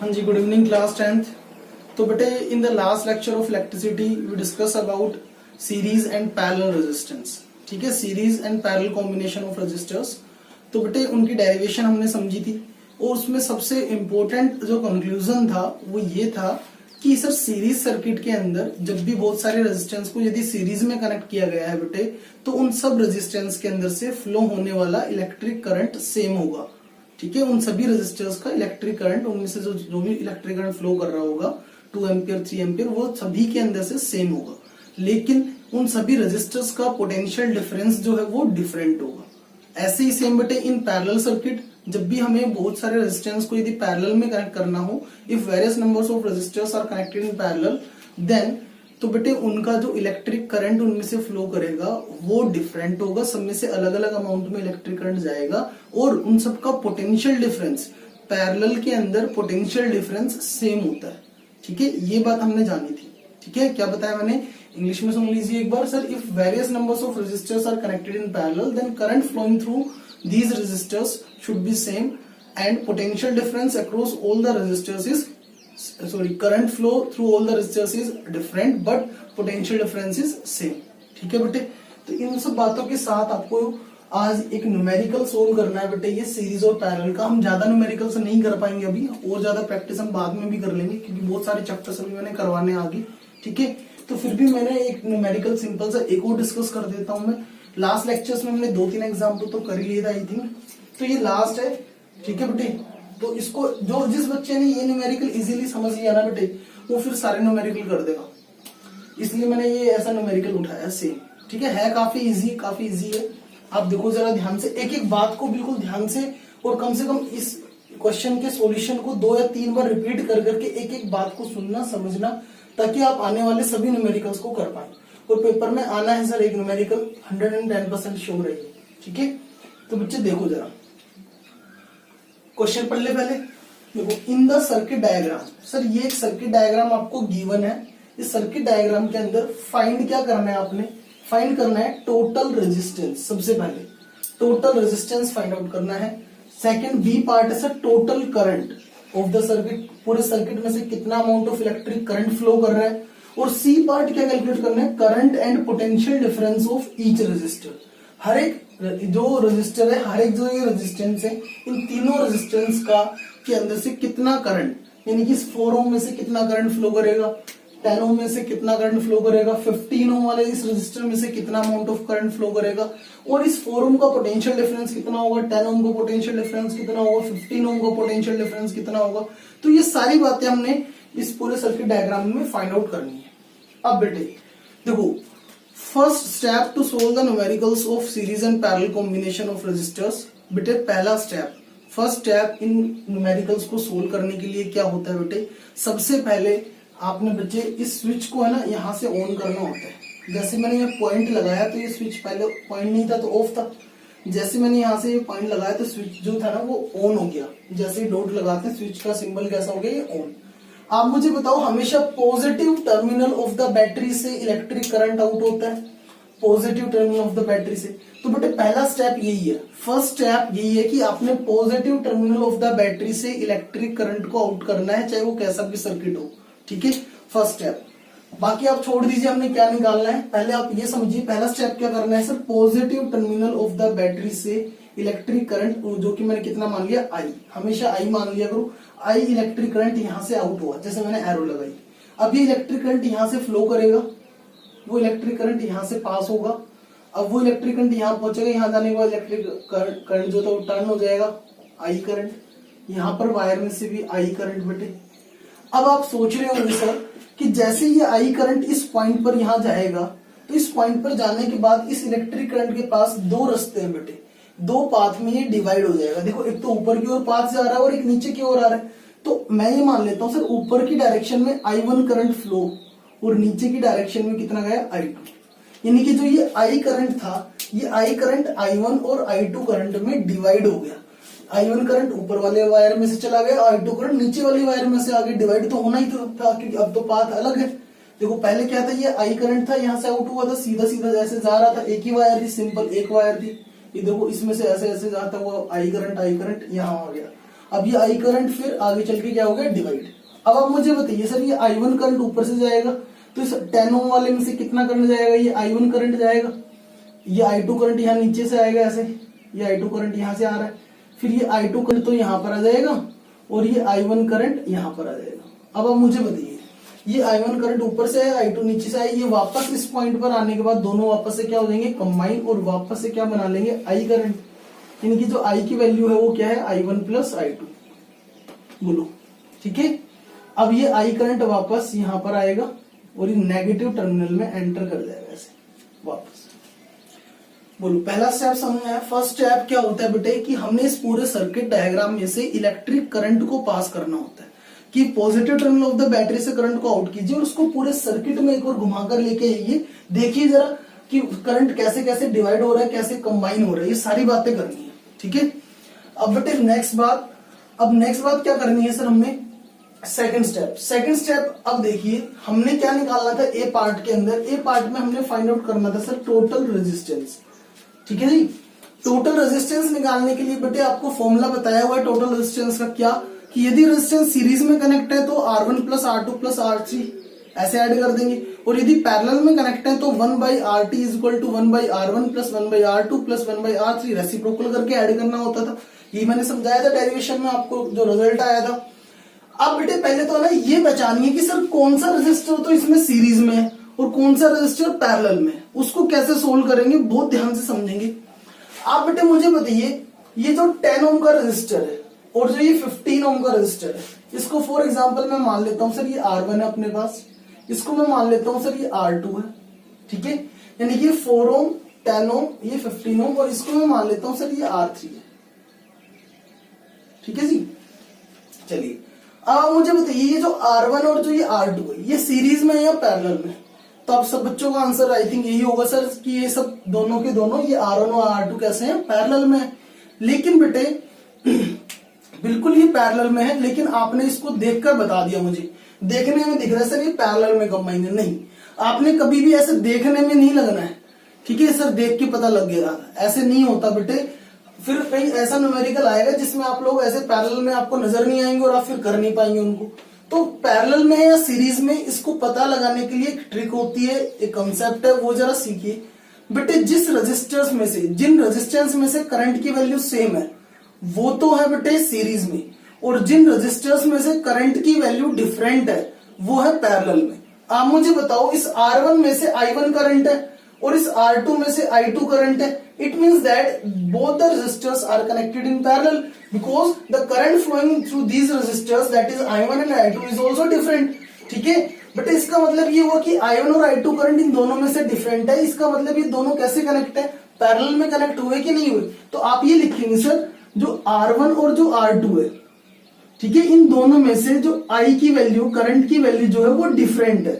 हाँ जी, good evening class 10th। तो बेटे in the last lecture of electricity we discuss about series and parallel resistance. ठीक है, series and parallel combination of resistors. तो बेटे उनकी डेरिवेशन हमने समझी थी और उसमें सबसे इम्पोर्टेंट जो कंक्लूजन था वो ये था कि सर सीरीज सर्किट के अंदर जब भी बहुत सारे रेजिस्टेंस को यदि सीरीज में कनेक्ट किया गया है बेटे, तो उन सब रेजिस्टेंस के अंदर से फ्लो होने वाला इलेक्ट्रिक करंट सेम होगा। ठीक है, उन सभी रेजिस्टर्स का इलेक्ट्रिक करंट, उनमें से जो भी इलेक्ट्रिक करंट फ्लो कर रहा होगा 2 एम्पियर 3 एम्पियर, वो सभी के अंदर से सेम होगा। लेकिन उन सभी रेजिस्टर्स का पोटेंशियल डिफरेंस जो है वो डिफरेंट होगा। ऐसे ही सेम बेटे इन पैरेलल सर्किट, जब भी हमें बहुत सारे रेजिस्टेंस को यदि पैरेलल में कनेक्ट करना हो, if various numbers of resistors are connected in parallel, then तो बेटे उनका जो इलेक्ट्रिक करंट उनमें से फ्लो करेगा वो डिफरेंट होगा। सब में से अलग अलग अमाउंट में इलेक्ट्रिक करंट जाएगा और उन सबका पोटेंशियल डिफरेंस, पैरेलल के अंदर पोटेंशियल डिफरेंस सेम होता है। ठीक है, ये बात हमने जानी थी। ठीक है, क्या बताया मैंने, इंग्लिश में सुन लीजिए एक बार। Sir, if various numbers of resistors are connected in parallel, then current flowing through these resistors should be same and potential difference across all the resistors is current flow through all the resistors is different but potential difference is same। ठीक है बेटे, तो इन सब बातों के साथ आपको आज एक न्यूमेरिकल सोल्व करना है बेटे, ये सीरीज और पैरेलल का। हम ज्यादा न्यूमेरिकल से नहीं कर पाएंगे अभी, और ज्यादा प्रैक्टिस हम बाद में भी कर लेंगे क्योंकि बहुत सारे चैप्टर्स अभी मैंने करवाने आगे। ठीक है, तो फिर भी मैंने एक न्यूमेरिकल सिंपल सा एक और डिस्कस कर देता हूं मैं। लास्ट लेक्चर्स में हमने 2-3 एग्जाम्पल तो कर ही लिया था आई थिंक, तो ये लास्ट है। ठीक है बेटे, तो इसको जो जिस बच्चे ने ये न्यूमेरिकल इजीली समझ लिया ना बेटे, वो फिर सारे न्यूमेरिकल कर देगा। इसलिए मैंने ये ऐसा न्यूमेरिकल उठाया सेम। ठीक है काफी इजी है। आप देखो जरा ध्यान से, एक एक बात को बिल्कुल ध्यान से, और कम से कम इस क्वेश्चन के सॉल्यूशन को 2 या 3 बार रिपीट कर करके एक एक बात को सुनना समझना, ताकि आप आने वाले सभी न्यूमेरिकल्स को कर पाए। और पेपर में आना है सर एक न्यूमेरिकल 110% श्योर है। ठीक है, तो बच्चे देखो जरा क्वेश्चन पढ़ ले पहले। देखो, in the circuit diagram, sir ये एक सर्किट डायग्राम आपको गिवन है। इस सर्किट डायग्राम के अंदर फाइंड क्या करना है आपने, फाइंड करना है टोटल रेजिस्टेंस। सबसे पहले टोटल रेजिस्टेंस फाइंड आउट करना है। सेकंड बी पार्ट है sir total current of the circuit, पूरे सर्किट में से कितना amount of electric current flow कर रहा है। और सी पार्ट क्या कैलकुलेट करना है, current and potential difference of each resistor. हर एक जो रेजिस्टर है, हर एक जो ये रेजिस्टेंस है, इन तीनों रेजिस्टेंस का के अंदर से कितना करंट, यानी कि 4 ओम में से कितना करंट फ्लो करेगा, 10 ओम में से कितना करंट फ्लो करेगा, 15 ओम वाले इस रेजिस्टर में से कितना अमाउंट ऑफ करंट फ्लो करेगा, और इस 4 ओम का पोटेंशियल डिफरेंस कितना होगा, 10 ओम का पोटेंशियल डिफरेंस कितना होगा, 15 ओम का पोटेंशियल डिफरेंस कितना होगा। तो ये सारी बातें हमने इस पूरे सर्किट डायग्राम में फाइंड आउट करनी है। अब बेटे देखो, first step to solve the numericals of series and parallel combination of resistors. बेटे पहला स्टेप, फर्स्ट स्टेप इन न्यूमेरिकल्स को सोल्व करने के लिए क्या होता है बेटे, सबसे पहले आपने बच्चे इस स्विच को है ना यहाँ से ऑन करना होता है। जैसे मैंने ये पॉइंट लगाया तो ये स्विच पहले पॉइंट नहीं था तो ऑफ था। जैसे मैंने यहाँ से ये पॉइंट लगाया तो स्विच जो था ना वो ऑन हो गया। जैसे डॉट लगाते हैं स्विच का सिंबल कैसा हो गया, ये ऑन। आप मुझे बताओ, हमेशा positive terminal of the battery से इलेक्ट्रिक करंट आउट होता है, positive terminal of the battery से। तो बेटे पहला स्टेप यही है, फर्स्ट स्टेप यही है कि आपने positive terminal of the battery से इलेक्ट्रिक करंट को आउट करना है, चाहे वो कैसा भी सर्किट हो। ठीक है, फर्स्ट स्टेप। बाकी आप छोड़ दीजिए हमने क्या निकालना है, पहले आप ये समझिए पहला स्टेप क्या करना है sir, positive terminal of the battery से इलेक्ट्रिक करंट, जो कि मैंने कितना मान लिया, आई, हमेशा आई मान लिया करो। आई इलेक्ट्रिक करंट यहां से आउट हुआ, जैसे मैंने एरो लगाई। अब ये इलेक्ट्रिक करंट यहां से फ्लो करेगा, वो इलेक्ट्रिक करंट यहां से पास होगा। अब वो इलेक्ट्रिक करंट यहां पहुंचेगा, यहां जाने के बाद इलेक्ट्रिक करंट जो था वो टर्न हो जाएगा आई करंट। यहां पर वायर में से भी आई करंट बेटे। अब आप सोच रहे होंगे सर कि जैसे ये आई करंट इस पॉइंट पर यहां जाएगा, तो इस पॉइंट पर जाने के बाद इस इलेक्ट्रिक करंट के पास 2 रास्ते हैं बेटे, 2 पाथ में ये डिवाइड हो जाएगा। देखो, एक तो ऊपर की ओर पाथ जा रहा है और एक नीचे की ओर आ रहा है। तो मैं ये मान लेता हूं सर, ऊपर की डायरेक्शन में I1 करंट फ्लो और नीचे की डायरेक्शन में कितना गया, I2। यानी कि जो ये I करंट था, ये I करंट I1 और I2 करंट में डिवाइड हो गया। I1 करंट ऊपर वाले वायर में से चला गया, I2 करंट नीचे वाली वायर में से आगे डिवाइड तो होना ही था, क्योंकि अब तो पाथ अलग है। देखो पहले क्या था, ये I करंट था, यहाँ से आउट हुआ था, सीधा सीधा जैसे जा रहा था, एक ही वायर थी, सिंपल एक वायर थी। ये देखो इसमें से ऐसे ऐसे जाता हुआ आई करंट यहाँ आ गया। अब ये आई करंट फिर आगे चल के क्या हो गया, डिवाइड। अब आप मुझे बताइए सर ये I1 करंट ऊपर से जाएगा तो इस 10 ओम वाले में से कितना करंट जाएगा, ये I1 करंट जाएगा, ये I2 करंट यहाँ नीचे से आएगा ऐसे, ये I2 करंट यहाँ से आ रहा है, फिर ये I2 करंट तो यहाँ पर आ जाएगा और ये I1 करंट यहाँ पर आ जाएगा। अब आप मुझे बताइए ये I1 करंट ऊपर से है, I2 नीचे से आए, ये वापस इस पॉइंट पर आने के बाद दोनों वापस से क्या हो जाएंगे, कंबाइन, और वापस से क्या बना लेंगे, I करंट। इनकी जो I की वैल्यू है वो क्या है, I1 प्लस I2, बोलो ठीक है। अब ये I करंट वापस यहाँ पर आएगा और ये नेगेटिव टर्मिनल में एंटर कर जाएगा ऐसे वापस। बोलो पहला स्टेप समझ आया। फर्स्ट स्टेप क्या होता है बेटे कि हमने इस पूरे सर्किट डायग्राम में से इलेक्ट्रिक करंट को पास करना होता है कि positive terminal of the battery से करंट को आउट कीजिए और उसको पूरे सर्किट में एक बार घुमाकर लेके आइए, देखिए जरा कि करंट कैसे कैसे डिवाइड हो रहा है, कैसे कंबाइन हो रहा है, ये सारी बातें करनी है, ठीक है। अब बेटे नेक्स्ट बात क्या करनी है सर, हमने सेकंड स्टेप अब देखिए हमने क्या निकालना था ए पार्ट के अंदर, ए पार्ट में हमने फाइंड आउट करना था सर टोटल रेजिस्टेंस, ठीक है जी। टोटल रेजिस्टेंस निकालने के लिए बेटे आपको फॉर्मूला बताया हुआ है टोटल रेजिस्टेंस का, क्या कि यदि रेजिस्टेंस सीरीज में कनेक्ट है तो R1 plus R2 plus R3 ऐसे ऐड कर देंगे, और यदि पैरेलल में कनेक्ट है तो 1/RT is equal to 1/R1 plus 1/R2 plus 1/R3 reciprocal करके ऐड करना होता था। ये मैंने समझाया था डेरिवेशन में, आपको जो रिजल्ट आया था। अब बेटे पहले तो ना ये पहचानिए कि सर कौन सा रेजिस्टर तो इसमें सीरीज में है और कौन सा रेजिस्टर पैरेलल में, उसको कैसे सोल्व करेंगे बहुत ध्यान से समझेंगे। आप बेटे मुझे बताइए ये जो 10 ओम का रेजिस्टर है और जो ये 15 ओम का रेजिस्टर है, इसको फॉर एग्जांपल मैं मान लेता हूं सर ये R1 है अपने पास, इसको मैं मान लेता हूं सर ये R2 है, ठीक है, यानी कि 4 ओम 10 ओम ये 15 ओम, और इसको मैं मान लेता हूं सर ये R3 है, ठीक है जी। चलिए अब मुझे बताइए ये जो R1 और जो ये R2 है ये सीरीज में है या पैरेलल में, तो आप सब बच्चों का आंसर आई थिंक यही होगा सर कि ये सब दोनों के दोनों ये R1 और R2 कैसे हैं, पैरेलल में है। लेकिन बेटे बिल्कुल ही पैरेलल में है, लेकिन आपने इसको देखकर बता दिया, मुझे देखने में दिख रहा है सर ये पैरेलल में कंबाइन है, नहीं, आपने कभी भी ऐसे देखने में नहीं लगना है, ठीक है सर, देख के पता लग गया, ऐसे नहीं होता बेटे। फिर कहीं ऐसा न्यूमेरिकल आएगा जिसमें आप लोग ऐसे पैरेलल में आपको नजर नहीं आएंगे और आप फिर कर नहीं पाएंगे उनको। तो पैरेलल में या सीरीज में इसको पता लगाने के लिए एक ट्रिक होती है, एक कंसेप्ट है, वो जरा सीखिए बेटे। जिस रेजिस्टर्स में से जिन रेजिस्टेंस में से करंट की वैल्यू सेम है वो तो है बेटे सीरीज में, और जिन रेजिस्टर्स में से करंट की वैल्यू डिफरेंट है वो है पैरेलल में। आप मुझे बताओ इस R1 में से I1 करंट है और इस R2 में से I2 करंट है, it means that both the resistors are connected in parallel because the current flowing through these resistors that is I1 and I2 is also different, ठीक है। बट इसका मतलब ये हुआ कि I1 और I2 करंट इन दोनों में से डिफरेंट है, इसका मतलब ये दोनों कैसे कनेक्ट है, पैरेलल में कनेक्ट हुए कि नहीं हुए। तो आप ये लिखेंगे सर जो R1 और जो R2 है, ठीक है, इन दोनों में से जो I की वैल्यू करंट की वैल्यू जो है वो डिफरेंट है,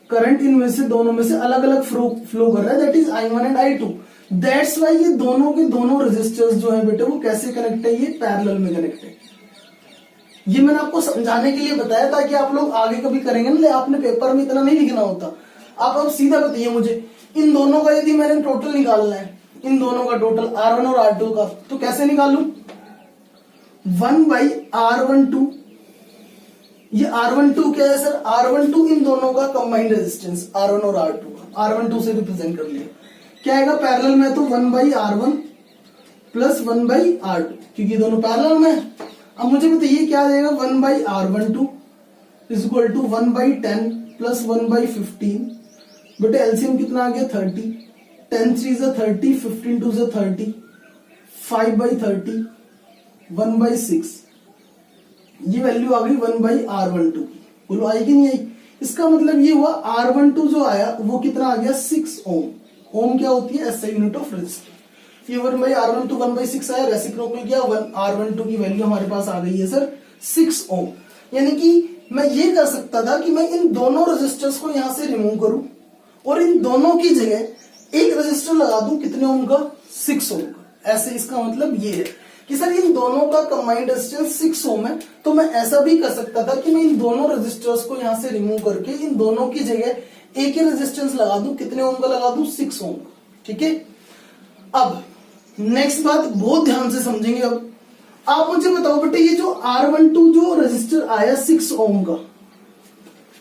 करंट इनमें से दोनों में से अलग अलग फ्लो कर रहा है, that is I1 and I2। That's why ये दोनों के दोनों रेजिस्टर्स जो है बेटे वो कैसे कनेक्ट है, ये पैरेलल में कनेक्ट है। ये मैंने आपको समझाने के लिए बताया ताकि आप लोग आगे कभी करेंगे ना, आपने पेपर में इतना नहीं लिखना होता। आप अब सीधा बताइए मुझे इन दोनों का यदि मैंने टोटल निकालना है, इन दोनों का टोटल R1 और R2 का, तो कैसे निकालूं, 1/R12, ये R12 क्या है सर, R12 इन दोनों का कंबाइंड रेजिस्टेंस R1 और R2 का, R12 से रिप्रेजेंट कर लिया, क्या आएगा पैरेलल में तो 1/R1 प्लस 1/R2, क्योंकि दोनों पैरेलल में है। अब मुझे बताइए क्या आ जाएगा, 1/R12 is equal to 1/10 plus 1/15, बेटे एलसीएम कितना आ गया 30, 10 3 is 30, 15 2 is 30, 5/30, 1/6, ये वैल्यू आ गई 1/R12 की, बोलो आई कि नहीं आई। इसका मतलब ये हुआ R12 जो आया वो कितना आ गया 6 ओम, ओम क्या होती है SI यूनिट ऑफ रेजिस्टेंस। ये 1/R12 1/6 आया, रेसिप्रोकल किया, R12 की वैल्यू हमारे पास आ गई है सर 6 ओम। यानी कि मैं ये कर सकता था कि मैं इन दोनों रेजिस्टर्स को यहां से रिमूव करूं और इन दोनों की जगह एक रेजिस्टर लगा दूं कितने ओम का, 6 ओम का। ऐसे इसका मतलब ये है कि सर इन दोनों का कंबाइंड रेजिस्टेंस 6 ओम है, तो मैं ऐसा भी कर सकता था कि मैं इन दोनों रेजिस्टर्स को यहां से रिमूव करके इन दोनों की जगह एक ही रेजिस्टेंस लगा दूं, कितने ओम का लगा दूं, 6 ओम का, ठीक है। अब नेक्स्ट बात बहुत ध्यान से समझेंगे। आप मुझे बताओ बेटे ये जो R12 जो रजिस्टर आया 6 ओम का,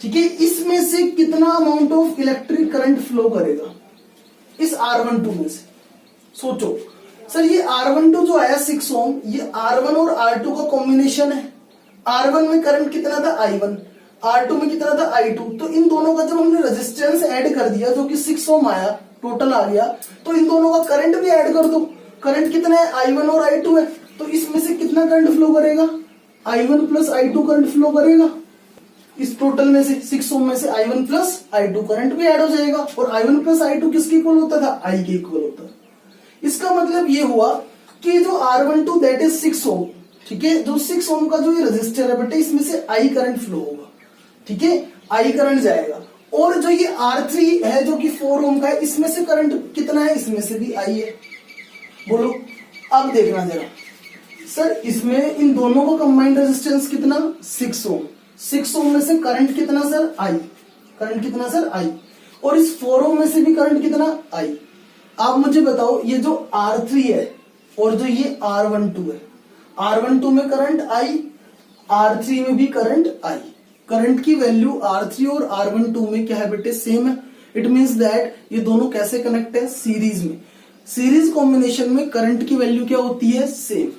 ठीक है, इसमें से कितना amount of electric current flow करेगा इस R12 में से? सोचो सर, ये R12 जो आया 6 ओम, ये R1 और R2 का कॉम्बिनेशन है। R1 में करंट कितना था I1, R2 में कितना था I2। तो इन दोनों का जब हमने रेजिस्टेंस ऐड कर दिया जो कि 6 ओम आया, टोटल आ गया, तो इन दोनों का करंट भी ऐड कर दो। करंट कितना है? I1 और I2 है। तो इसमें से कितना करंट फ्लो करेगा? I1 plus I2 current flow करेगा। इस टोटल में से 6 ओम में से I1 प्लस I2 करंट भी ऐड हो जाएगा। और I1 प्लस I2 किसके इक्वल होता था? I के इक्वल होता था। इसका मतलब ये हुआ कि जो R12 दैट इज 6 ओम, ठीक है, जो 6 ओम का जो ये रेजिस्टर है बेटे, इसमें से I करंट फ्लो होगा, ठीक है, I करंट जाएगा। और जो ये R3 है जो कि 4 ओम का है, इसमें से करंट कितना है? इसमें से भी I है। बोलो अब देखना जरा सर, इसमें इन दोनों का कंबाइंड रेजिस्टेंस कितना? 6 ओम। 6 ओम में से करंट कितना सर? I। करंट कितना सर? I। और इस 4 ओम में से भी करंट कितना? I। आप मुझे बताओ ये जो R3 है और जो ये R12 है, R12 में करंट I, R3 में भी करंट I। करंट की वैल्यू R3 और R12 में क्या है बेटे? सेम है। इट मींस दैट ये दोनों कैसे कनेक्ट है? सीरीज में। सीरीज कॉम्बिनेशन में करंट की वैल्यू क्या होती है? सेम।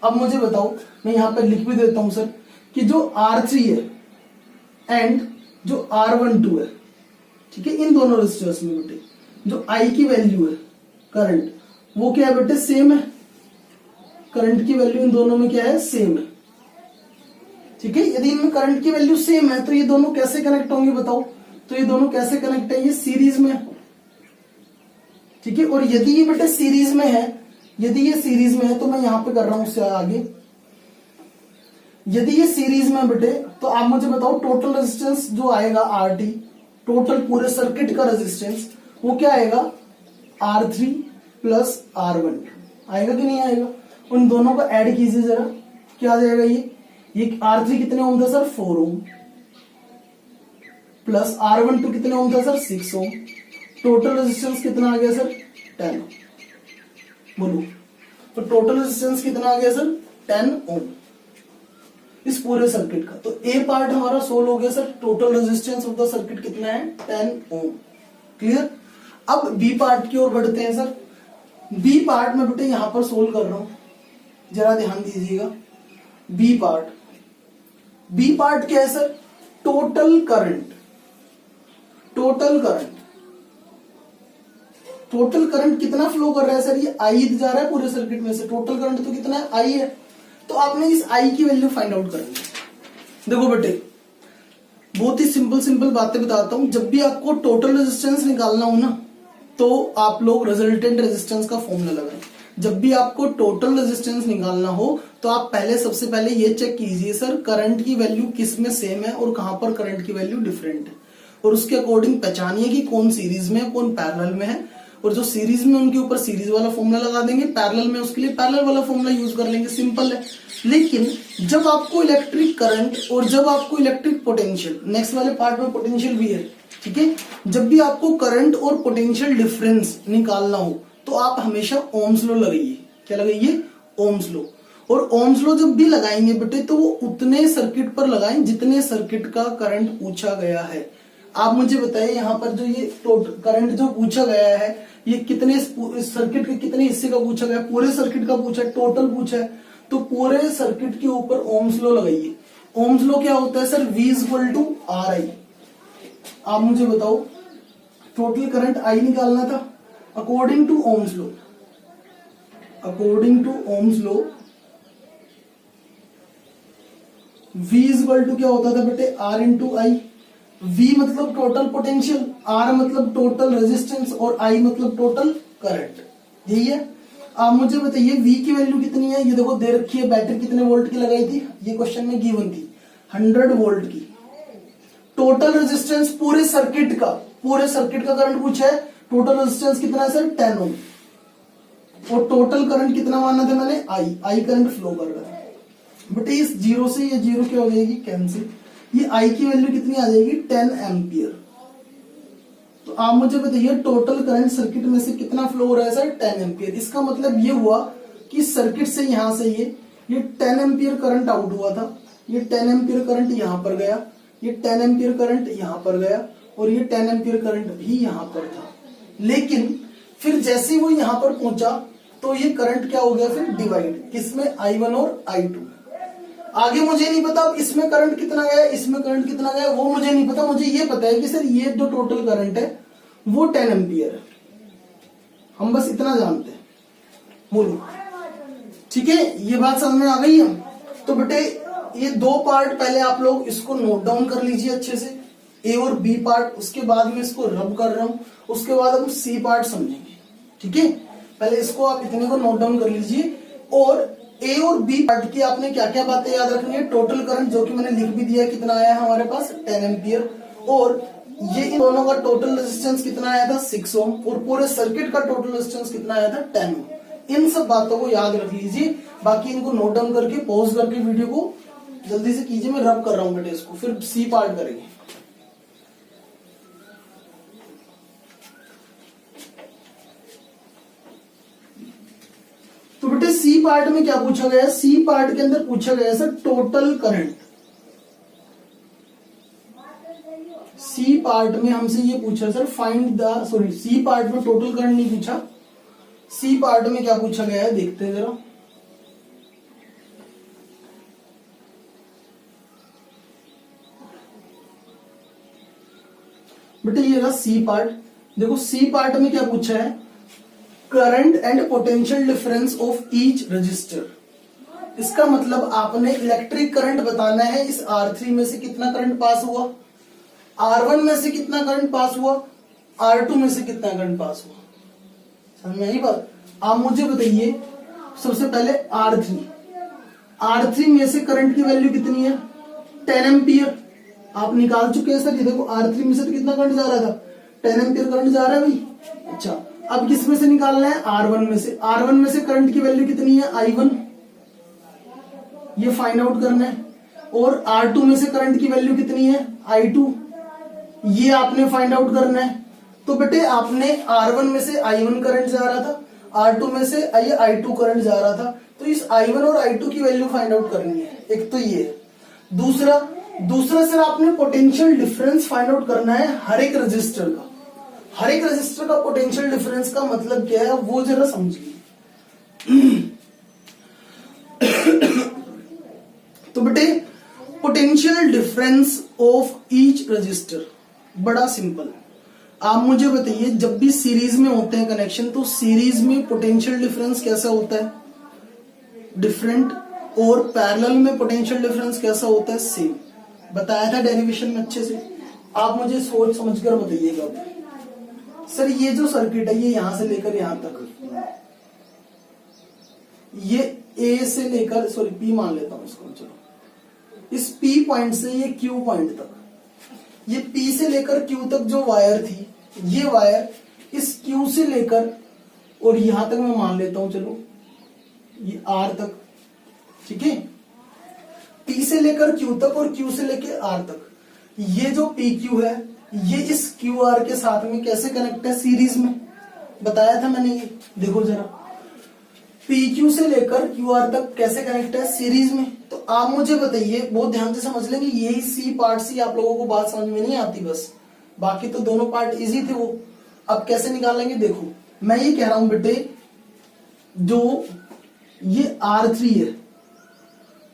अब मुझे बताओ, मैं यहां पर लिख भी देता हूं सर, कि जो R3 है एंड जो R12 है, ठीक है, इन दोनों रेजिस्टर्स में बेटे जो I की वैल्यू है करंट, वो क्या है बेटे? सेम है। करंट की वैल्यू इन दोनों में क्या है? सेम है, ठीक है। यदि इनमें करंट की वैल्यू सेम है तो ये दोनों कैसे कनेक्ट होंगे बताओ? तो ये दोनों कैसे कनेक्ट है? ये सीरीज में है, ठीक है। और यदि ये बेटे सीरीज में है, यदि ये सीरीज में है तो मैं यहां पे कर रहा हूं उससे आगे, यदि ये सीरीज में बेटे, तो आप मुझे बताओ टोटल रेजिस्टेंस जो आएगा RT, टोटल पूरे सर्किट का रेजिस्टेंस, वो क्या आएगा? R3 प्लस R1 आएगा कि नहीं आएगा? उन दोनों को ऐड कीजिए जरा, क्या आ जाएगा? ये R3 कितने ओम था सर? 4 ओम, प्लस R12 कितने ओम था सर? 6 ओम। टोटल रेजिस्टेंस कितना आ गया सर? 10। बोलो तो टोटल रेजिस्टेंस कितना आ गया सर? 10 ओम इस पूरे सर्किट का। तो ए पार्ट हमारा सोल्व हो गया sir. Total resistance of the circuit कितना है? 10 ओम। क्लियर। अब बी पार्ट की ओर बढ़ते हैं सर। बी पार्ट में बेटे यहां पर सोल्व कर रहा हूं, जरा ध्यान दीजिएगा। बी पार्ट क्या है sir? Total current. Total current कितना फ्लो कर रहा है सर? ये I जा रहा है पूरे सर्किट में से। टोटल करंट तो कितना है? I है। तो आपने इस I की वैल्यू फाइंड आउट करनी है। देखो बेटे, बहुत ही सिंपल बातें बताता हूं। जब भी आपको टोटल रेजिस्टेंस निकालना हो ना, तो आप लोग रिजल्टेंट रेजिस्टेंस का फॉर्मूला लगाएं। जब भी आपको टोटल रेजिस्टेंस निकालना हो तो आप सबसे पहले ये चेक कीजिए सर करंट की वैल्यू किस में सेम है और कहां पर करंट की वैल्यू डिफरेंट है, और उसके अकॉर्डिंग पहचानिए कि कौन सीरीज में है कौन पैरेलल में है। और जो सीरीज में उनके ऊपर सीरीज वाला फॉर्मूला लगा देंगे, पैरेलल में उसके लिए पैरेलल वाला फॉर्मूला यूज कर लेंगे। सिंपल है। लेकिन जब आपको इलेक्ट्रिक करंट और जब आपको इलेक्ट्रिक पोटेंशियल, नेक्स्ट वाले पार्ट में पोटेंशियल भी है, ठीक है, जब भी आपको करंट और पोटेंशियल डिफरेंस निकालना हो तो आप हमेशा ओम्स लॉ लगाइए। क्या लगाइए? Ohm's law. और ओम्स लॉ जब भी लगाएंगे बेटे तो वो उतने सर्किट पर लगाएं जितने सर्किट का करंट पूछा गया है। आप मुझे बताइए यहाँ पर जो ये करंट जो पूछा गया है, ये कितने सर्किट के कितने हिस्से का पूछा गया है? पूरे सर्किट का पूछा है, टोटल पूछा है। तो पूरे सर्किट के ऊपर ओम्स लॉ लगाइए। ओम्स लॉ क्या होता है सर? V = RI। आप मुझे बताओ टोटल करंट I निकालना था according to Ohm's law. V क्या होता था बेटे? R × I। V मतलब टोटल पोटेंशियल, R मतलब टोटल रेजिस्टेंस और I मतलब टोटल करंट। यही है। आप मुझे बताइए V की वैल्यू कितनी है? ये देखो दे रखी है। बैटरी कितने वोल्ट की लगाई थी? ये क्वेश्चन में गिवन थी 100 वोल्ट की। टोटल रेजिस्टेंस पूरे सर्किट का करंट पूछा है। टोटल रेजिस्टेंस कितना है सर? 10 ओम। और टोटल करंट कितना माना था मैंने? I करंट फ्लो कर रहा है। बट इस जीरो से ये जीरो क्या हो जाएगी? कैंसिल। ये I की वैल्यू कितनी आ जाएगी? 10 एम्पियर। तो आप मुझे बताइए टोटल करंट सर्किट में से कितना फ्लो हो रहा है सर? 10 एम्पियर। इसका मतलब ये हुआ कि सर्किट से यहां से ये ये 10 एम्पियर करंट आउट हुआ था, ये 10 एम्पियर करंट यहां पर गया, ये 10 एम्पियर करंट यहां पर गया और ये 10 एम्पियर करंट भी यहां पर था। लेकिन फिर जैसे वो यहां पर पहुंचा तो ये करंट क्या हो गया फिर डिवाइड, किसमें, I1 और I2। आगे मुझे नहीं पता अब इसमें करंट कितना गया, इसमें करंट कितना गया, वो मुझे नहीं पता। मुझे ये पता है कि सर ये जो टोटल करंट है वो 10 एम्पियर है, हम बस इतना जानते हैं। बोलो ठीक है, ये बात समझ में आ गई है। तो बेटे ये दो पार्ट पहले आप लोग इसको नोट डाउन कर लीजिए अच्छे से, ए और बी पार्ट, उसके बाद में इसको रब कर रहा हूं, उसके बाद हम सी पार्ट समझेंगे। ठीक है, पहले इसको आप इतने को नोट डाउन कर लीजिए। और ए और बी पार्ट की आपने क्या क्या बातें याद रखनी है। टोटल करंट जो कि मैंने लिख भी दिया, कितना आया है हमारे पास 10 एम्पियर, और ये इन दोनों का टोटल रेजिस्टेंस कितना आया था 6 ओम, और पूरे सर्किट का टोटल रेजिस्टेंस कितना आया था 10 ओम। इन सब बातों को याद रख लीजिए, बाकी इनको नोट डाउन करके पॉज करके वीडियो को जल्दी से कीजिए। मैं रब कर रहा हूं बेटे इसको, फिर सी पार्ट करेंगे। तो बेटे सी पार्ट में क्या पूछा गया है, सी पार्ट के अंदर पूछा गया है sir total current. C part में हमसे ये पूछा sir find the, sorry C part में टोटल करंट नहीं पूछा, सी पार्ट में क्या पूछा गया है देखते हैं जरा। बेटे ये रहा सी पार्ट। देखो सी पार्ट में क्या पूछा है, current and potential difference of each resistor. इसका मतलब आपने इलेक्ट्रिक करंट बताना है, इस R3 में से कितना करंट पास हुआ, R1 में से कितना करंट पास हुआ, R2 में से कितना करंट पास हुआ। समझ में आई बात। आप मुझे बताइए सबसे पहले R3 में से करंट की वैल्यू कितनी है 10 एम्पियर, आप निकाल चुके हैं सर। ये देखो R3 में से तो कितना करंट जा रहा था 10 एम्पियर करंट जा रहा है भाई। अच्छा अब किस में से निकालना है, R1 में से। R1 में से करंट की वैल्यू कितनी है I1, ये फाइंड आउट करना है। और R2 में से करंट की वैल्यू कितनी है I2, ये आपने फाइंड आउट करना है। तो बेटे आपने R1 में से I1 करंट जा रहा था, R2 में से ये I2 करंट जा रहा था, तो इस I1 और I2 की वैल्यू फाइंड आउट करनी है। एक तो ये है। दूसरा सर आपने पोटेंशियल डिफरेंस फाइंड आउट करना है हर एक रजिस्टर का। हर एक रजिस्टर का पोटेंशियल डिफरेंस का मतलब क्या है वो जरा समझिए। तो बेटे potential difference of each resistor बड़ा सिंपल। आप मुझे बताइए जब भी सीरीज में होते हैं कनेक्शन, तो सीरीज में पोटेंशियल डिफरेंस कैसा होता है, डिफरेंट, और पैरेलल में पोटेंशियल डिफरेंस कैसा होता है, सेम। बताया था डेरिवेशन में अच्छे से। आप मुझे सोच समझकर बताइएगा। सर ये जो सर्किट है ये यहां से लेकर यहां तक, ये ए से लेकर, सॉरी पी मान लेता हूं इसको, चलो इस पी पॉइंट से ये क्यू पॉइंट तक, ये पी से लेकर क्यू तक जो वायर थी, ये वायर इस क्यू से लेकर और यहां तक मैं मान लेता हूं, चलो ये आर तक। ठीक है, पी से लेकर क्यू तक और क्यू से लेकर आर तक। ये जो पी क्यू है ये इस क्यू आर के साथ में कैसे कनेक्ट है, सीरीज में। बताया था मैंने ये, देखो जरा पी क्यू से लेकर क्यू आर तक कैसे कनेक्ट है, सीरीज में। तो आप मुझे बताइए, बहुत ध्यान से समझ लेंगे, यही सी पार्ट सी आप लोगों को बात समझ में नहीं आती बस, बाकी तो दोनों पार्ट इजी थे वो। अब कैसे निकालेंगे देखो, मैं ये कह रहा हूं बेटे जो ये R3 है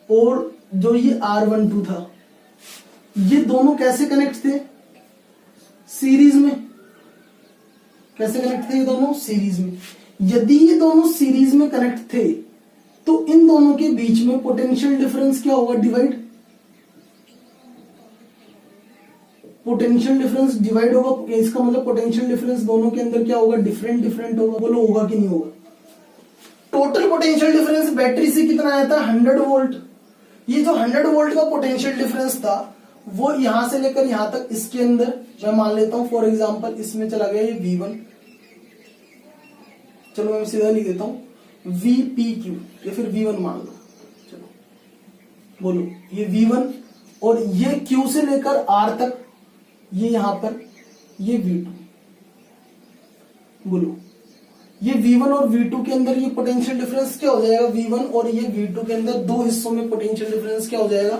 और जो ये R12 था, ये दोनों कैसे कनेक्ट थे, सीरीज में। कैसे कनेक्ट थे ये दोनों, सीरीज में। यदि ये दोनों सीरीज में कनेक्ट थे तो इन दोनों के बीच में पोटेंशियल डिफरेंस क्या होगा, डिवाइड। पोटेंशियल डिफरेंस डिवाइड होगा, इसका मतलब पोटेंशियल डिफरेंस दोनों के अंदर क्या होगा, डिफरेंट होगा। बोलो होगा कि नहीं होगा। टोटल पोटेंशियल डिफरेंस बैटरी से कितना आया था 100 वोल्ट। ये जो 100 वोल्ट का पोटेंशियल डिफरेंस था वो यहां से लेकर यहां तक, इसके अंदर मैं मान लेता हूं फॉर एग्जांपल इसमें चला गया ये V1, चलो मैं सीधा लिख देता हूं VPQ, या फिर V1 मान लो। चलो बोलो ये V1 और ये Q से लेकर R तक, ये यहां पर ये V2। बोलो ये V1 और V2 के अंदर ये पोटेंशियल डिफरेंस क्या हो जाएगा, V1 और ये V2 के अंदर दो हिस्सों में पोटेंशियल डिफरेंस क्या हो जाएगा,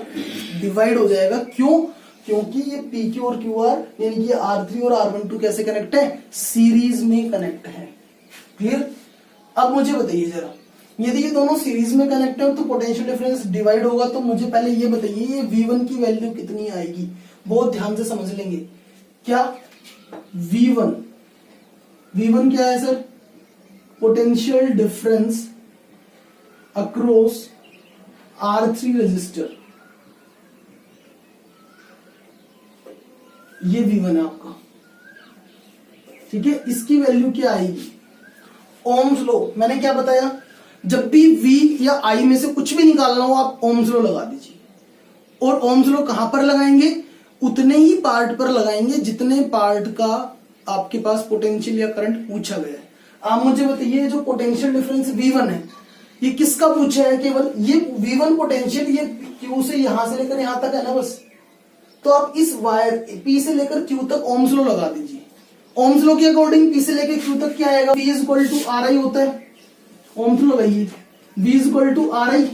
डिवाइड हो जाएगा। क्यों? क्योंकि ये PQ और QR यानी कि R3 और R12 कैसे कनेक्ट है, सीरीज में कनेक्ट है। क्लियर? अब मुझे बताइए जरा, यदि ये दोनों सीरीज में कनेक्ट है तो पोटेंशियल डिफरेंस डिवाइड होगा, तो मुझे पहले ये बताइए ये V1 की वैल्यू कितनी आएगी, बहुत ध्यान से समझ लेंगे। क्या V1 क्या है sir, potential difference across R3 resistor, ये V1 है आपका। ठीक है, इसकी वैल्यू क्या आएगी, ओम्स लो। मैंने क्या बताया, जब भी V या I में से कुछ भी निकालना हो आप ओम्स लो लगा दीजिए। और ओम्स लो कहां पर लगाएंगे, उतने ही पार्ट पर लगाएंगे जितने पार्ट का आपके पास पोटेंशियल या करंट पूछा गया है। आप मुझे बताइए जो पोटेंशियल डिफरेंस V1 है ये किसका पूछा है, केवल ये V1 पोटेंशियल ये Q से यहां से लेकर यहां तक है ना बस। तो आप इस वायर P से लेकर Q तक ओम्स लो लगा दीजिए। ओम्स लो के अकॉर्डिंग P से लेकर Q तक क्या आएगा, V इक्वल टू RI होता है। ओम्स लो लगाइए, V equal to RI,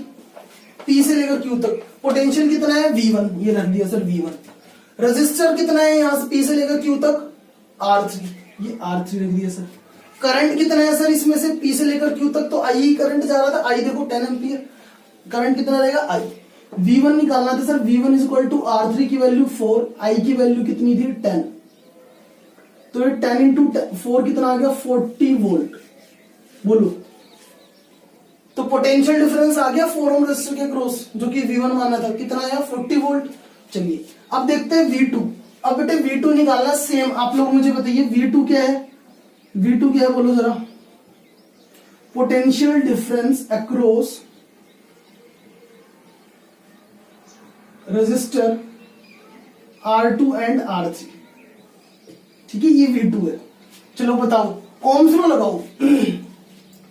P से लेकर Q तक पोटेंशियल कितना है V1, ये रख दिया सर V1। रेजिस्टर कितना है यहां से P से लेकर Q तक R3, ये R3 रख दिया सर। करंट कितना है सर इसमें से P से लेकर Q तक, तो I ही करंट जा रहा था, I देखो 10 एम्पियर। करंट कितना रहेगा I, V1 निकालना था sir, V1 equal to R3 की वैल्यू 4, I की वैल्यू कितनी थी 10, तो ये 10 इंटू 4 कितना आ गया 40 वोल्ट। बोलो, तो पोटेंशियल डिफरेंस आ गया 4 ओम रेजिस्टर के क्रॉस, जो कि V1 माना था, कितना आया 40 वोल्ट। चलिए अब देखते हैं V2। अब बेटे V2 निकालना सेम, आप लोग मुझे बताइए V2 क्या है, V2 क्या है बोलो जरा, potential difference across resistor R2 and R3। ठीक है, ये V2 है। चलो बताओ, ओम्स लो लगाओ।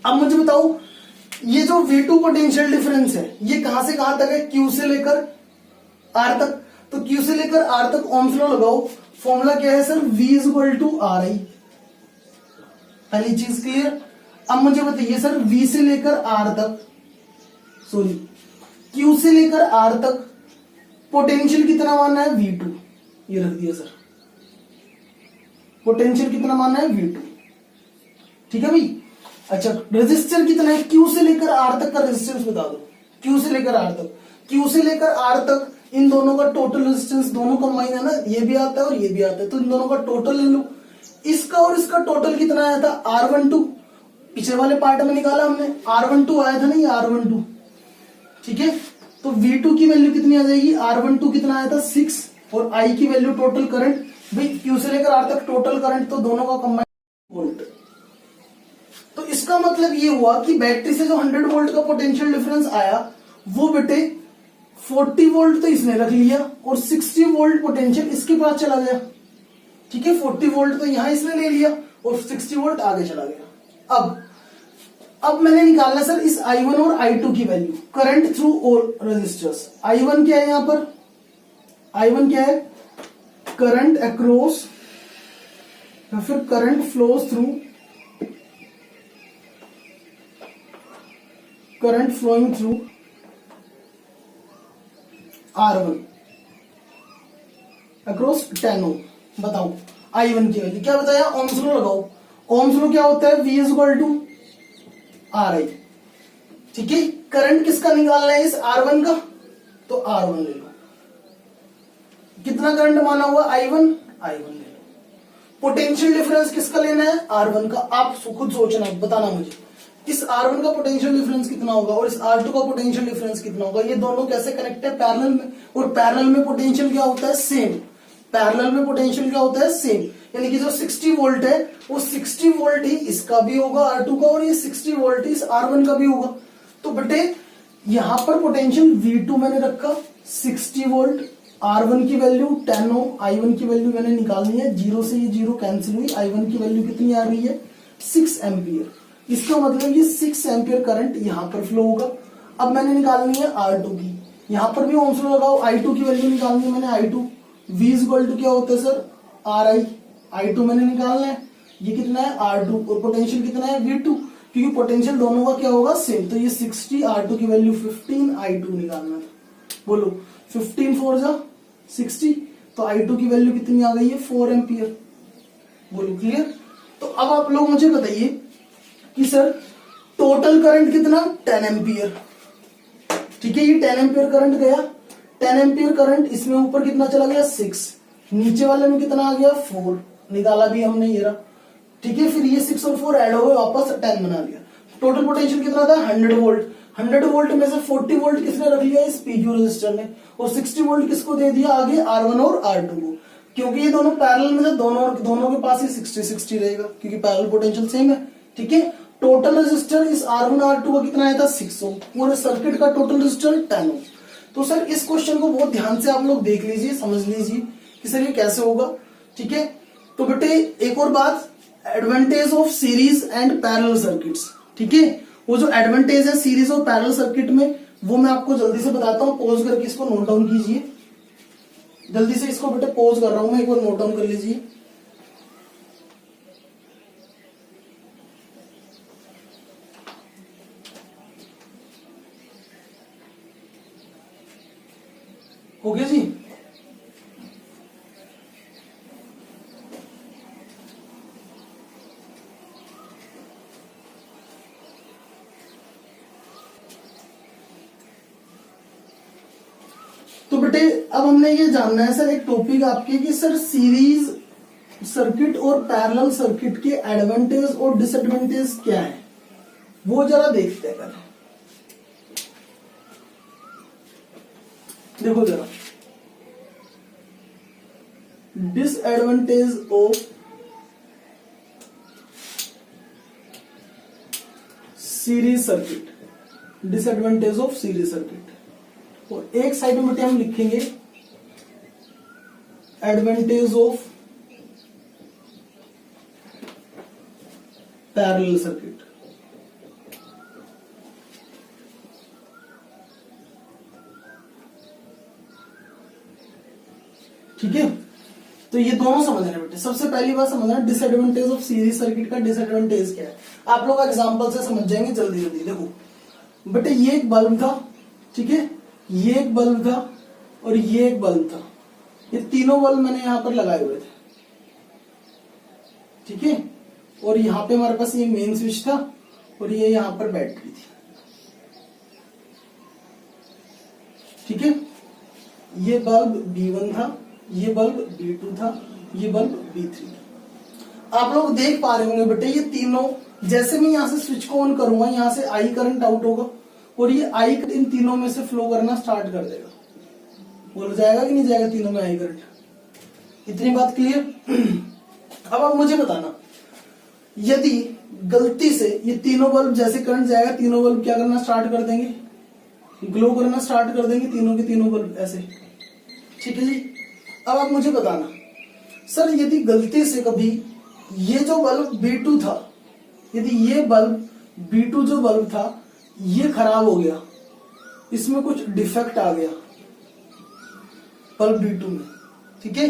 अब मुझे बताओ ये जो V2 पोटेंशियल डिफरेंस है ये कहां से कहां तक है, Q से लेकर R तक। तो Q से लेकर R तक ओम्स लो लगाओ। फॉर्मूला क्या है sir, V equal to RI। पहली चीज क्लियर। अब मुझे बताइए सर V से लेकर R तक, सॉरी Q से लेकर R तक पोटेंशियल कितना मानना है V2, ये रख दिया सर। पोटेंशियल कितना मानना है V2। ठीक है भाई। अच्छा, रेजिस्टर कितना है, Q से लेकर R तक का रेजिस्टेंस बता दो। Q से लेकर R तक, Q से लेकर R तक इन दोनों का टोटल रेजिस्टेंस, दोनों कंबाइन है ना, ये भी आता है और ये भी आता है, तो इन दोनों का टोटल ले लो। इसका और इसका टोटल कितना आया था R12, पिछले वाले पार्ट में निकाला हमने, R12 आया था ना, ये R12। ठीक है, तो V2 की वैल्यू कितनी आ जाएगी, R12 कितना आया था 6, और I की वैल्यू टोटल करंट, भाई Q से लेकर R तक टोटल करंट तो दोनों का कंबाइन वोल्ट। तो इसका मतलब ये हुआ कि बैटरी से जो 100 वोल्ट का पोटेंशियल डिफरेंस आया वो बेटे 40 वोल्ट तो इसने रख लिया और 60 वोल्ट पोटेंशियल इसके पास चला गया। ठीक है, 40 वोल्ट तो यहां इसने ले लिया और 60 वोल्ट आगे चला गया। अब मैंने निकालना सर इस I1 और I2 की value, current through all resistors. I1 क्या है यहां पर, I1 क्या है, करंट अक्रॉस या फिर current flows through, current flowing through R1 across 10 ohm. बताओ I1 की वैल्यू क्या बताया, ओम्स लो लगाओ। ओम्स लो क्या होता है, V इक्वल टू RI। ठीक है, करंट किसका निकालना है इस R1 का, तो R1 ले लो। कितना करंट माना हुआ I1 ले लो। पोटेंशियल डिफरेंस किसका लेना है, R1 का। आप खुद सोचना, बताना मुझे इस R1 का पोटेंशियल डिफरेंस कितना होगा और इस R2 का पोटेंशियल डिफरेंस कितना होगा। ये दोनों कैसे कनेक्ट है, पैरेलल में, और पैरेलल में पोटेंशियल क्या होता है, सेम। पैरेलल में पोटेंशियल क्या होता है, सेम। यानी कि जो 60 वोल्ट है वो 60 वोल्ट ही इसका भी होगा R2 का, और ये 60 वोल्ट ही इस R1 का भी होगा। तो बेटे यहां पर पोटेंशियल V2 मैंने रखा 60 वोल्ट, R1 की वैल्यू 10 ओम, I1 की वैल्यू मैंने निकालनी है, 0 से ये 0 कैंसिल हुई, I1 की वैल्यू कितनी आ रही है 6 एम्पियर। इसका मतलब ये 6 एम्पियर करंट यहां पर फ्लो होगा। अब मैंने निकालनी है R2 की, यहां पर भी ओम्स लॉ लगाओ। I2 की वैल्यू निकालनी है मैंने, I2 V इक्वल टू क्या होता है सर, RI। I2 मैंने निकालना है, ये कितना है R2 और पोटेंशियल कितना है V2, क्योंकि पोटेंशियल दोनों का क्या होगा सेम। तो ये 60, R2 की वैल्यू 15, I2 निकालना था। बोलो 15 4 जा 60, तो I2 की वैल्यू कितनी आ गई है 4 एम्पियर। बोलो क्लियर। तो अब आप लोग मुझे बताइए कि सर टोटल करंट कितना 10 एम्पियर। ठीक है, ये 10 एम्पियर करंट गया, 10 एम्पियर करंट इसमें ऊपर कितना चला गया 6, नीचे वाले में कितना आ गया 4, निकाला भी हमने ये रहा। ठीक है, फिर ये 6 और 4 ऐड हो गए, वापस 10 बना लिया। टोटल पोटेंशियल कितना था 100 वोल्ट। 100 वोल्ट में से 40 वोल्ट किसने रख लिया इस पीक्यू रेजिस्टर ने, और 60 वोल्ट किसको दे दिया आगे R1 और R2 को, क्योंकि ये दोनों पैरेलल में से दोनों के पास ही 60-60 रहेगा, क्योंकि पैरेलल पोटेंशियल सेम है। ठीक है, टोटल रेजिस्टर इस R1 R2 का कितना आया था 6 ओम, पूरे सर्किट का टोटल रेजिस्टर 10 ओम। तो सर इस क्वेश्चन को बहुत ध्यान से आप लोग देख लीजिए, समझ लीजिए कि सर ये कैसे होगा। ठीक है, तो बेटे एक और बात, advantage of series and parallel circuits. ठीक है, वो जो एडवांटेज है सीरीज और पैरेलल सर्किट में वो मैं आपको जल्दी से बताता हूं, पॉज करके इसको नोट डाउन कीजिए। जल्दी से इसको बेटे पॉज कर रहा हूं मैं, एक बार नोट डाउन कर लीजिए। हो गया जी। तो बेटे अब हमने ये जानना है सर एक टॉपिक आपके कि सर सीरीज सर्किट और पैरेलल सर्किट के एडवांटेज और डिसएडवांटेज क्या है, वो जरा देखते हैं पहले। देखो जरा, disadvantage of series circuit, disadvantage of series circuit, और एक साइड में बेटे हम लिखेंगे एडवांटेज ऑफ पैरेलल सर्किट। ठीक है, तो ये दोनों समझ रहे हैं बेटे। सबसे पहली बात समझना डिसएडवांटेज ऑफ सीरीज सर्किट का डिसएडवांटेज क्या है, आप लोग एग्जांपल से समझ जाएंगे जल्दी जल्दी। देखो बेटे ये एक बल्ब था, ठीक है, ये एक बल्ब था और ये एक बल्ब था, ये तीनों बल्ब मैंने यहां पर लगाए हुए थे। ठीक है, और यहां पे हमारे पास ये मेन स्विच था और ये यहां पर बैटरी थी। ठीक है, ये बल्ब B1 था, ये बल्ब B2 था, ये बल्ब B3 था। आप लोग देख पा रहे होंगे बेटे ये तीनों, जैसे मैं यहां से स्विच को ऑन करूंगा यहां से आई करंट आउट होगा और ये आई इन तीनों में से फ्लो करना स्टार्ट कर देगा। बोल जाएगा कि नहीं जाएगा तीनों में आई करंट, इतनी बात क्लियर। अब आप मुझे बताना, यदि गलती से ये तीनों बल्ब जैसे करंट जाएगा तीनों बल्ब क्या करना स्टार्ट कर देंगे, ग्लो करना स्टार्ट कर देंगे तीनों के तीनों बल्ब ऐसे। ठीक है जी, अब आप मुझे बताना सर यदि गलती से कभी ये जो बल्ब B2 था, यदि ये बल्ब B2 जो बल्ब था ये खराब हो गया, इसमें कुछ डिफेक्ट आ गया बल्ब B2 में, ठीक है,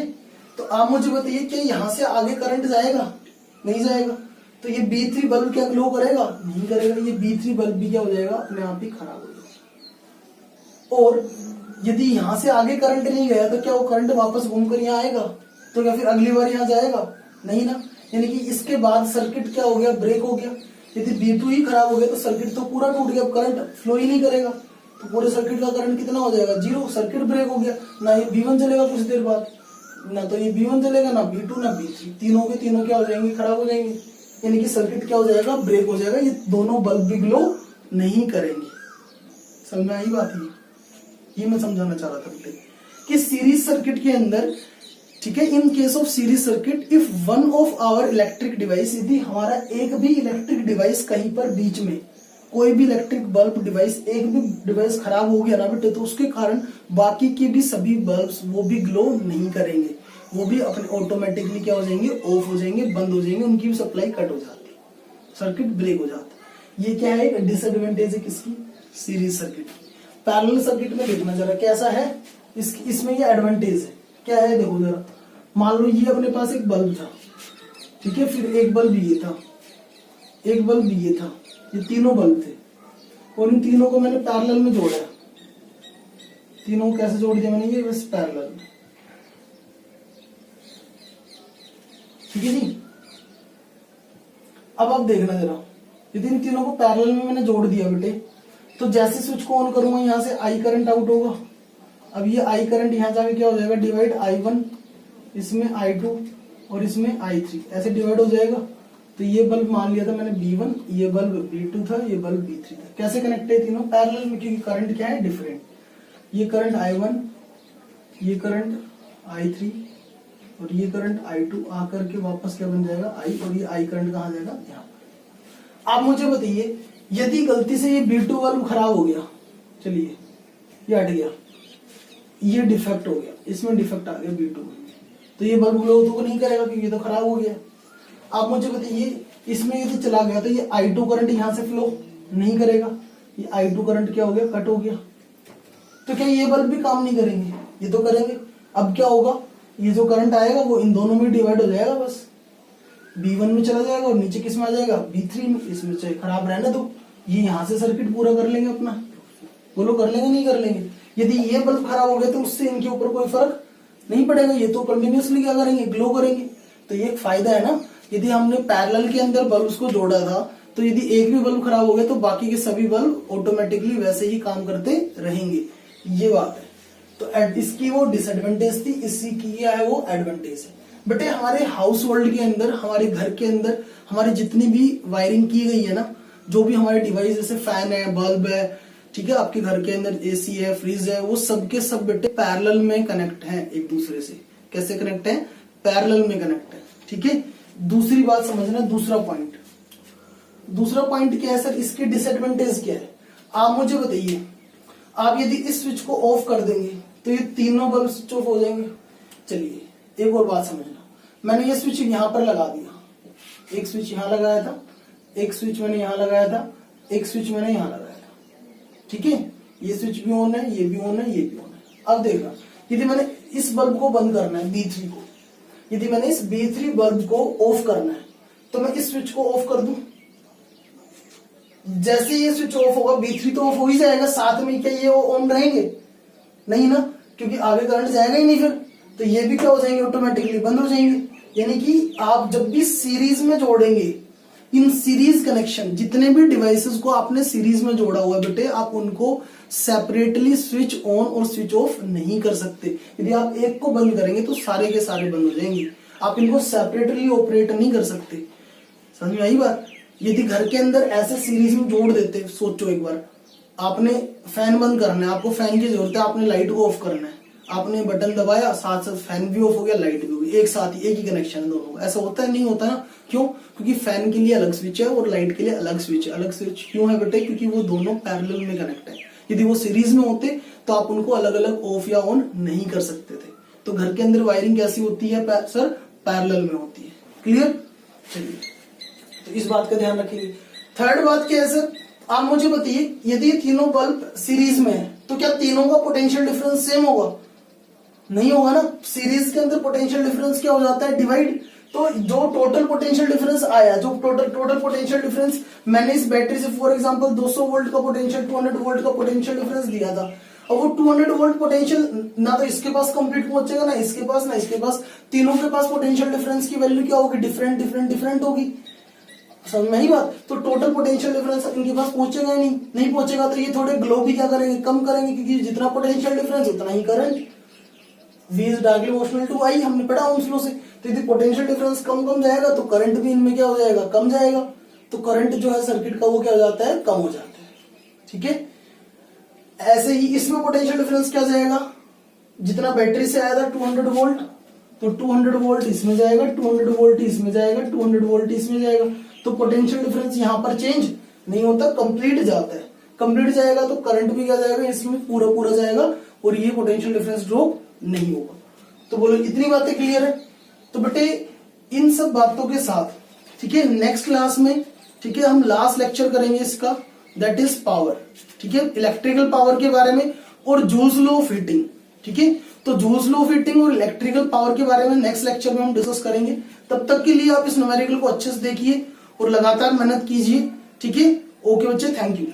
तो आप मुझे बताइए क्या यहां से आगे करंट जाएगा, नहीं जाएगा। तो ये B3 बल्ब क्या ग्लो करेगा, नहीं करेगा। ये B3 बल्ब भी क्या हो जाएगा, अपने आप ही खराब हो जाएगा। और यदि यहां से आगे करंट नहीं गया तो क्या वो करंट वापस घूमकर यहाँ आएगा, तो क्या फिर अगली बार यहाँ जाएगा, नहीं ना। यानी कि इसके बाद सर्किट क्या हो गया, ब्रेक हो गया। यदि B2 ही खराब हो गया तो सर्किट तो पूरा टूट गया, करंट फ्लो ही नहीं करेगा, तो पूरे सर्किट का करंट कितना हो जाएगा, 0। सर्किट ब्रेक हो गया, ना ये B1 चलेगा कुछ देर बाद, ना तो ये B1 चलेगा, ना B2 ना B3, तीनों के तीनों क्या हो जाएंगे, खराब हो जाएंगे। यानी कि सर्किट क्या हो जाएगा, ब्रेक हो जाएगा, ये दोनों बल्ब भी ग्लो नहीं करेंगे। समझ में आई बात, ये मैं समझाना चाह रहा था बेटे कि सीरीज सर्किट के अंदर, ठीक है, in case of series circuit if one of our electric device, यदि हमारा एक भी इलेक्ट्रिक डिवाइस कहीं पर बीच में कोई भी इलेक्ट्रिक बल्ब डिवाइस, एक भी डिवाइस खराब हो गया ना बेटे, तो उसके कारण बाकी के भी सभी बल्ब्स वो भी ग्लो नहीं करेंगे, वो भी अपने ऑटोमेटिकली क्या हो जाएंगे, ऑफ हो जाएंगे, बंद हो जाएंगे, उनकी भी सप्लाई कट हो जाती, सर्किट ब्रेक हो जाता। ये क्या है, डिसएडवांटेज है किसकी, सीरीज सर्किट की। पैरेलल सर्किट में देखना जरा कैसा है, इसमें ये एडवांटेज है, क्या है देखो जरा। मान लो ये अपने पास एक बल्ब था, ठीक है, फिर एक बल्ब ये था, एक बल्ब ये था, ये तीनों बल्ब थे और इन तीनों को मैंने पैरेलल में जोड़ा। तीनों को कैसे जोड़ दिया मैंने, ये बस पैरेलल में, ठीक है जी। अब आप देखना जरा, यदि इन तीनों को पैरेलल में मैंने जोड़ दिया बेटे, तो जैसे स्विच को ऑन करूंगा यहां से आई करंट आउट होगा। अब ये आई करंट यहां जाके क्या हो जाएगा, डिवाइड I1, इसमें I2 और इसमें I3, ऐसे डिवाइड हो जाएगा। तो ये बल्ब मान लिया था मैंने B1, ये बल्ब B2 था, ये बल्ब B3 था। कैसे कनेक्ट है तीनों, पैरेलल में, क्योंकि करंट क्या है, डिफरेंट। ये करंट I1, ये करंट I3 और ये करंट I2 आकर के वापस क्या बन जाएगा, I, और ये I करंट कहाँ जाएगा, यहाँ पर। आप मुझे बताइए, यदि गलती से ये B2 बल्ब खराब हो गया, चलिए ये हट गया, ये डिफेक्ट हो गया, इसमें डिफेक्ट आ गया B2 में, तो ये बल्ब ग्लो तो नहीं करेगा क्योंकि ये तो खराब हो गया। आप मुझे बताइए, इसमें यदि चला गया तो ये I2 करंट यहां से फ्लो नहीं करेगा, ये I2 करंट क्या हो गया, कट हो गया। तो क्या ये बल्ब भी काम नहीं करेंगे, ये तो करेंगे। अब क्या होगा, ये जो करंट आएगा वो इन दोनों में डिवाइड हो जाएगा, बस B1 में चला जाएगा और नीचे किस में आ जाएगा, B3 में। इसमें चाहे खराब रहने दो, ये यहाँ से सर्किट पूरा कर लेंगे अपना। बोलो कर लेंगे नहीं कर लेंगे। यदि ये बल्ब खराब हो गया तो उससे इनके ऊपर कोई फर्क नहीं पड़ेगा, ये तो कंटिन्यूअसली क्या करेंगे, ग्लो करेंगे। तो ये एक फायदा है ना, यदि हमने पैरेलल के अंदर बल्ब को जोड़ा था तो यदि एक भी बल्ब खराब हो गया तो बाकी के सभी बल्ब ऑटोमेटिकली वैसे ही काम करते रहेंगे, ये बात है। तो इसकी वो डिसएडवांटेज थी, इसी की क्या है वो एडवांटेज है। बेटे हमारे हाउस होल्ड के अंदर, हमारे घर के अंदर हमारी जितनी भी वायरिंग की गई है ना, जो भी हमारे डिवाइस जैसे फैन है, बल्ब है, ठीक है, आपके घर के अंदर एसी है, फ्रिज है, वो सब के सब बेटे पैरेलल में कनेक्ट हैं एक दूसरे से। कैसे कनेक्ट है, पैरेलल में कनेक्ट है, ठीक है। दूसरी बात समझना, दूसरा पॉइंट क्या है सर, इसकी डिसएडवांटेज क्या है, आप मुझे बताइए। आप यदि इस स्विच को ऑफ कर देंगे तो ये तीनों बल्ब स्विच ऑफ हो जाएंगे। चलिए एक और बात समझना, मैंने ये स्विच यहां पर लगा दिया, एक स्विच यहां लगाया था, एक स्विच मैंने यहां लगाया था, एक स्विच मैंने यहां लगाया था, ठीक है। ये स्विच भी ऑन है, ये भी ऑन है, ये भी ऑन है। अब देखना, यदि मैंने इस बल्ब को बंद करना है, B3 को, यदि मैंने इस B3 बल्ब को ऑफ करना है तो मैं इस स्विच को ऑफ कर दूं। जैसे ये स्विच ऑफ होगा B3 तो ऑफ हो ही जाएगा, साथ में क्या ये ऑन रहेंगे नहीं ना, क्योंकि आगे करंट जाएगा ही नहीं फिर, तो ये भी क्या हो जाएंगे, ऑटोमेटिकली बंद हो जाएंगे। यानी कि आप जब भी सीरीज में जोड़ेंगे, इन सीरीज कनेक्शन, जितने भी डिवाइसेस को आपने सीरीज में जोड़ा हुआ है बेटे, आप उनको सेपरेटली स्विच ऑन और स्विच ऑफ नहीं कर सकते। यदि आप एक को बंद करेंगे तो सारे के सारे बंद हो जाएंगे, आप इनको सेपरेटली ऑपरेट नहीं कर सकते। समझ में आई बात। यदि घर के अंदर ऐसे सीरीज में जोड़ देते, सोचो एक बार, आपने फैन बंद करना है, आपको फैन की जरूरत है, आपने लाइट को ऑफ करना है, आपने बटन दबाया, साथ साथ फैन भी ऑफ हो गया, लाइट भी हो गई, एक साथ ही, एक ही कनेक्शन है दोनों। ऐसा होता है, नहीं होता ना, क्यों, क्योंकि फैन के लिए अलग स्विच है और लाइट के लिए अलग स्विच है। अलग स्विच क्यों है बेटे, क्योंकि वो दोनों पैरेलल में कनेक्ट है। यदि वो सीरीज में होते तो आप उनको अलग अलग ऑफ या ऑन नहीं कर सकते थे। तो घर के अंदर वायरिंग कैसी होती है सर, पैरेलल में होती है। क्लियर, चलिए तो इस बात का ध्यान रखिए। थर्ड बात क्या है सर, आप मुझे बताइए, यदि तीनों बल्ब सीरीज में है तो क्या तीनों का पोटेंशियल डिफरेंस सेम होगा, नहीं होगा ना। सीरीज के अंदर पोटेंशियल डिफरेंस क्या हो जाता है, डिवाइड। तो जो टोटल पोटेंशियल डिफरेंस आया, जो टोटल पोटेंशियल डिफरेंस मैंने इस बैटरी से फॉर एग्जांपल 200 वोल्ट का पोटेंशियल, 200 वोल्ट का पोटेंशियल डिफरेंस दिया था, और वो 200 वोल्ट पोटेंशियल ना तो इसके पास कंप्लीट पहुंचेगा, ना इसके पास, ना इसके पास, तीनों के पास पोटेंशियल डिफरेंस की वैल्यू क्या होगी, डिफरेंट होगी। समझ में आई बात। तो टोटल पोटेंशियल डिफरेंस इनके पास पहुंचेगा ही नहीं पहुंचेगा तो ये थोड़े ग्लो भी क्या करेंगे, कम करेंगे, क्योंकि जितना पोटेंशियल डिफरेंस उतना ही current. V is directly proportional to I, हमने पढ़ा ओम्स लॉ से। तो यदि पोटेंशियल डिफरेंस कम जाएगा तो करंट भी इनमें क्या हो जाएगा, कम जाएगा। तो करंट जो है सर्किट का वो क्या हो जाता है, कम हो जाता है, ठीक है। ऐसे ही इसमें पोटेंशियल डिफरेंस क्या जाएगा, जितना बैटरी से आया था 200 वोल्ट, तो 200 वोल्ट इसमें जाएगा, 200 वोल्ट इसमें जाएगा, 200 वोल्ट इसमें जाएगा। तो पोटेंशियल डिफरेंस यहां पर चेंज नहीं होता, कंप्लीट जाता है। कंप्लीट जाएगा तो करंट भी क्या जाएगा, इसमें पूरा जाएगा, और ये पोटेंशियल डिफरेंस ड्रॉप नहीं होगा। तो बोलो इतनी बातें क्लियर है। तो बेटे इन सब बातों के साथ, ठीक है, नेक्स्ट क्लास में, ठीक है, हम लास्ट लेक्चर करेंगे इसका, दैट इज पावर, ठीक है, इलेक्ट्रिकल पावर के बारे में और जूल्स लॉ ऑफ हीटिंग, ठीक है। तो जूल्स लॉ ऑफ हीटिंग और इलेक्ट्रिकल पावर के बारे में नेक्स्ट लेक्चर में हम डिस्कस करेंगे। तब तक के लिए आप इस न्यूमेरिकल को अच्छे से देखिए और लगातार मेहनत कीजिए। ठीक है, ओके बच्चे, थैंक यू।